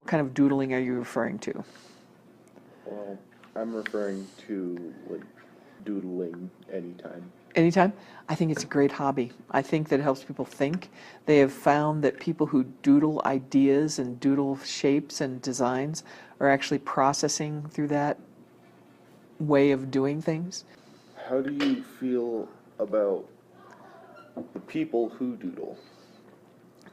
What kind of doodling are you referring to? Well, I'm referring to like doodling anytime. Anytime? I think it's a great hobby. I think that it helps people think. They have found that people who doodle ideas and doodle shapes and designs are actually processing through that way of doing things. How do you feel about the people who doodle?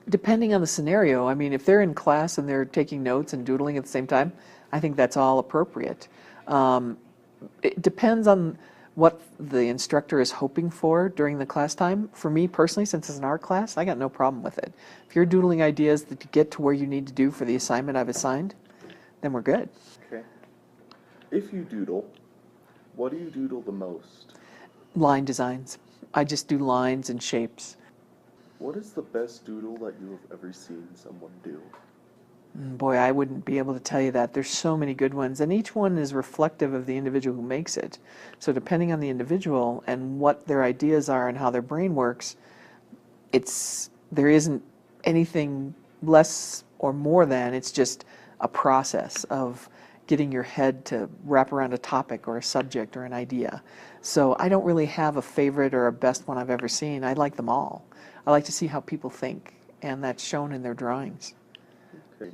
Depending on the scenario, I mean, if they're in class and they're taking notes and doodling at the same time, I think that's all appropriate. Um, it depends on what the instructor is hoping for during the class time. For me personally, since it's an art class, I got no problem with it. If you're doodling ideas that to get to where you need to do for the assignment I've assigned, then we're good. Okay. If you doodle, what do you doodle the most? Line designs. I just do lines and shapes. What is the best doodle that you have ever seen someone do? Boy, I wouldn't be able to tell you that. There's so many good ones, and each one is reflective of the individual who makes it. So depending on the individual and what their ideas are and how their brain works, there isn't anything less or more than, it's just a process of getting your head to wrap around a topic or a subject or an idea. So I don't really have a favorite or a best one I've ever seen. I like them all. I like to see how people think, and that's shown in their drawings. Okay.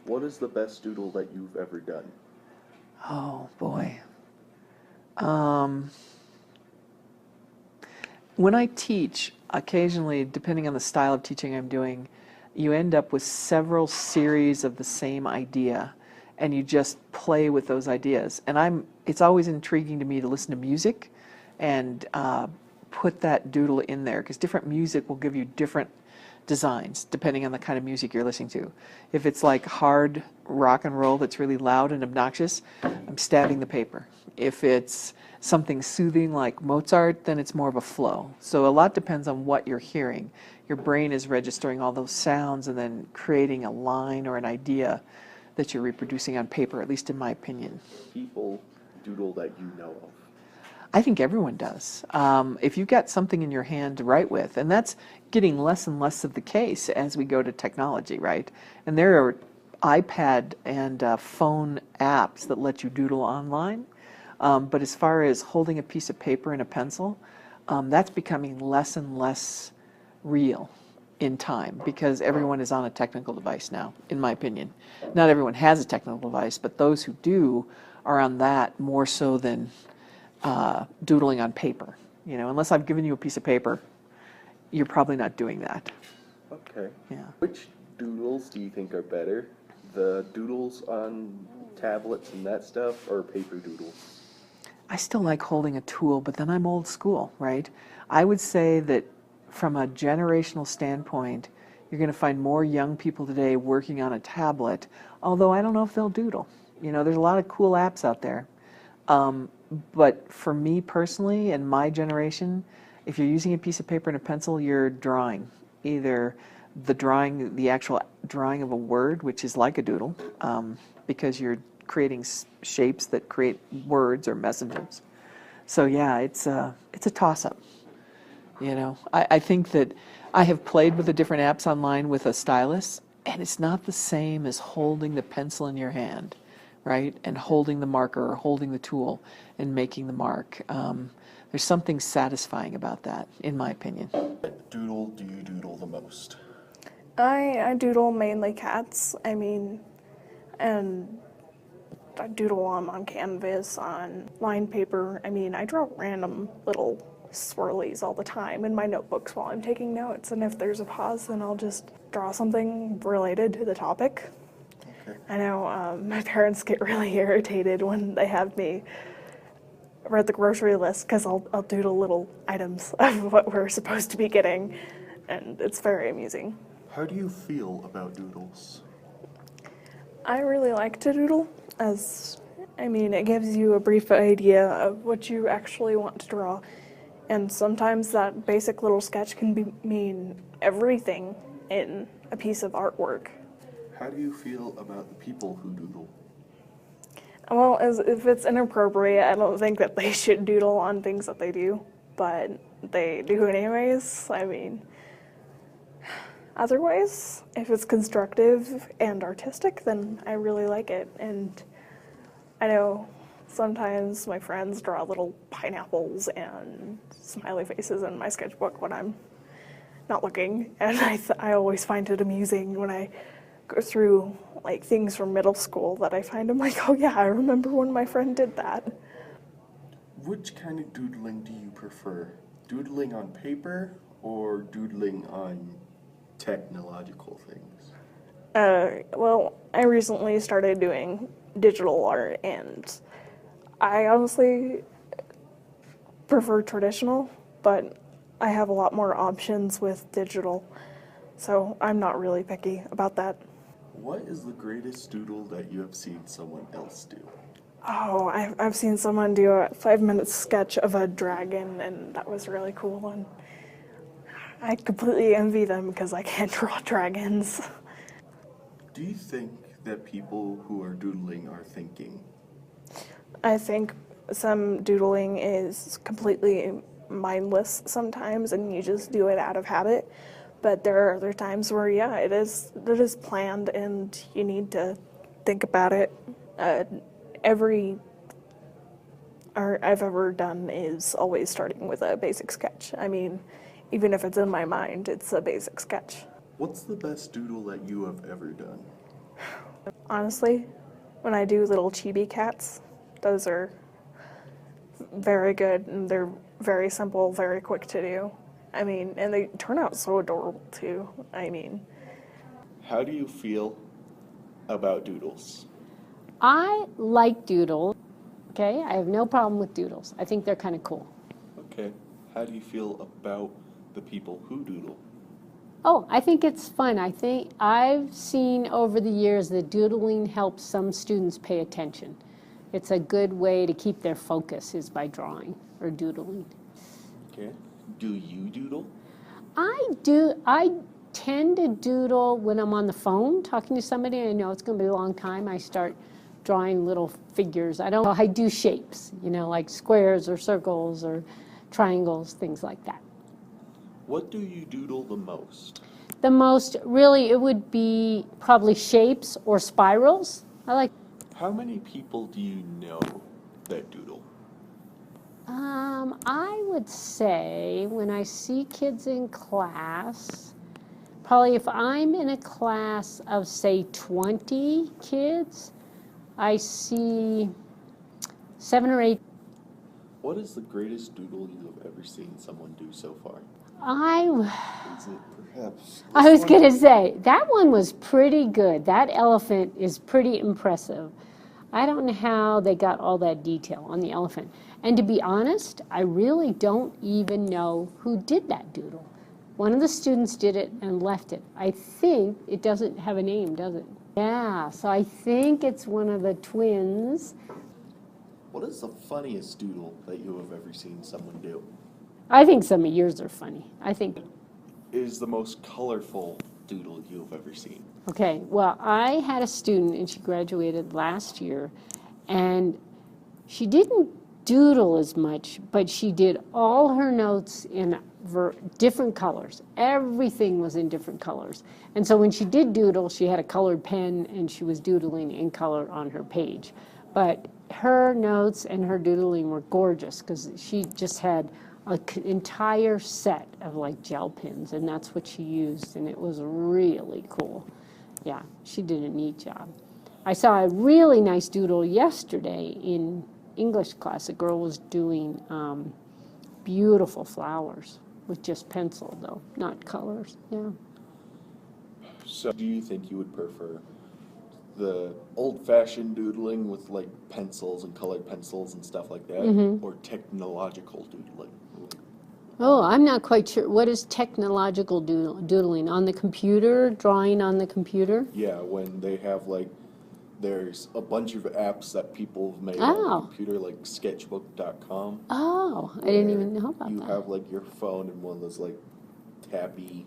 What is the best doodle that you've ever done? Oh boy. When I teach, occasionally, depending on the style of teaching I'm doing, you end up with several series of the same idea, and you just play with those ideas. And it's always intriguing to me to listen to music and put that doodle in there, because different music will give you different designs depending on the kind of music you're listening to. If it's like hard rock and roll that's really loud and obnoxious, I'm stabbing the paper. If it's something soothing like Mozart, then it's more of a flow. So a lot depends on what you're hearing. Your brain is registering all those sounds and then creating a line or an idea that you're reproducing on paper, at least in my opinion. People doodle that you know of. I think everyone does. If you've got something in your hand to write with, and that's getting less and less of the case as we go to technology, right? And there are iPad and phone apps that let you doodle online. But as far as holding a piece of paper and a pencil, that's becoming less and less real in time, because everyone is on a technical device now, in my opinion. Not everyone has a technical device, but those who do are on that more so than doodling on paper. You know, unless I've given you a piece of paper, you're probably not doing that. Okay. Yeah. Which doodles do you think are better? The doodles on tablets and that stuff, or paper doodles? I still like holding a tool, but then I'm old school, right? I would say that from a generational standpoint, you're going to find more young people today working on a tablet, although I don't know if they'll doodle. You know, there's a lot of cool apps out there. But for me personally, and my generation, if you're using a piece of paper and a pencil, you're drawing. Either the actual drawing of a word, which is like a doodle, because you're creating shapes that create words or messages. So yeah, it's a toss-up. You know, I think that I have played with the different apps online with a stylus, and it's not the same as holding the pencil in your hand, right? And holding the marker or holding the tool and making the mark. There's something satisfying about that, in my opinion. What doodle do you doodle the most? I doodle mainly cats. I mean, and I doodle them on canvas, on line paper. I mean, I draw random little swirlies all the time in my notebooks while I'm taking notes, and if there's a pause, then I'll just draw something related to the topic. Okay. I know my parents get really irritated when they have me read the grocery list, because I'll doodle little items of what we're supposed to be getting, and it's very amusing. How do you feel about doodles? I really like to doodle, as, I mean, it gives you a brief idea of what you actually want to draw, and sometimes that basic little sketch can mean everything in a piece of artwork. How do you feel about the people who doodle? Well, if it's inappropriate, I don't think that they should doodle on things that they do, but they do anyways. I mean, Otherwise, if it's constructive and artistic, then I really like it. And I know sometimes my friends draw little pineapples and smiley faces in my sketchbook when I'm not looking, and I always find it amusing when I go through like things from middle school that I find I'm like, oh yeah, I remember when my friend did that. Which kind of doodling do you prefer? Doodling on paper or doodling on technological things? Well, I recently started doing digital art, and I honestly prefer traditional, but I have a lot more options with digital, so I'm not really picky about that. What is the greatest doodle that you have seen someone else do? Oh, I've seen someone do a 5-minute sketch of a dragon, and that was really cool, and I completely envy them because I can't draw dragons. Do you think that people who are doodling are thinking? I think some doodling is completely mindless sometimes, and you just do it out of habit. But there are other times where, yeah, it is planned, and you need to think about it. Every art I've ever done is always starting with a basic sketch. I mean, even if it's in my mind, it's a basic sketch. What's the best doodle that you have ever done? Honestly, when I do little chibi cats, those are very good, and they're very simple, very quick to do. I mean, and they turn out so adorable too. I mean, How do you feel about doodles? I like doodles. Okay, I have no problem with doodles. I think they're kind of cool. Okay. How do you feel about the people who doodle? Oh, I think it's fun. I think I've seen over the years that doodling helps some students pay attention. It's a good way to keep their focus is by drawing or doodling. Okay. Do you doodle? I do. I tend to doodle when I'm on the phone talking to somebody and I know it's going to be a long time. I start drawing little figures. I do shapes, like squares or circles or triangles, things like that. What do you doodle the most? The most, really, it would be probably shapes or spirals. How many people do you know that doodle? I would say when I see kids in class, probably if I'm in a class of, say, 20 kids, I see 7 or 8. What is the greatest doodle you have ever seen someone do so far? Is it perhaps? I was going to say, that one was pretty good. That elephant is pretty impressive. I don't know how they got all that detail on the elephant. And to be honest, I really don't even know who did that doodle. One of the students did it and left it. I think it doesn't have a name, does it? Yeah, so I think it's one of the twins. What is the funniest doodle that you have ever seen someone do? I think some of yours are funny. I think. Is the most colorful doodle you have ever seen? Okay, well, I had a student and she graduated last year, and she didn't doodle as much, but she did all her notes in different colors. Everything was in different colors. And so when she did doodle, she had a colored pen and she was doodling in color on her page. But her notes and her doodling were gorgeous because she just had an entire set of like gel pens, and that's what she used, and it was really cool. Yeah, she did a neat job. I saw a really nice doodle yesterday in English class. A girl was doing beautiful flowers with just pencil, though, not colors. Yeah. So do you think you would prefer the old-fashioned doodling with like pencils and colored pencils and stuff like that, or technological doodling? Oh, I'm not quite sure. What is technological doodling? On the computer? Drawing on the computer? Yeah, when they have like, there's a bunch of apps that people have made Oh. on the computer, like sketchbook.com. Oh, I didn't even know about you that. You have like your phone and one of those like tappy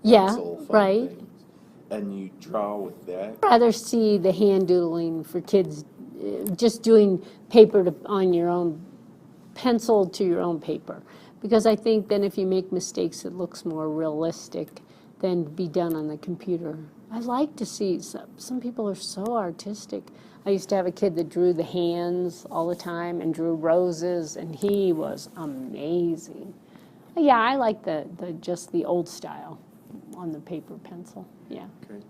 Yeah, pencil phone right. things, and you draw with that. I'd rather see the hand doodling for kids, just doing paper on your own, pencil to your own paper. Because I think then if you make mistakes, it looks more realistic than be done on the computer. I like to see, some people are so artistic. I used to have a kid that drew the hands all the time and drew roses, and he was amazing. Yeah, I like just the old style on the paper pencil, yeah. Okay.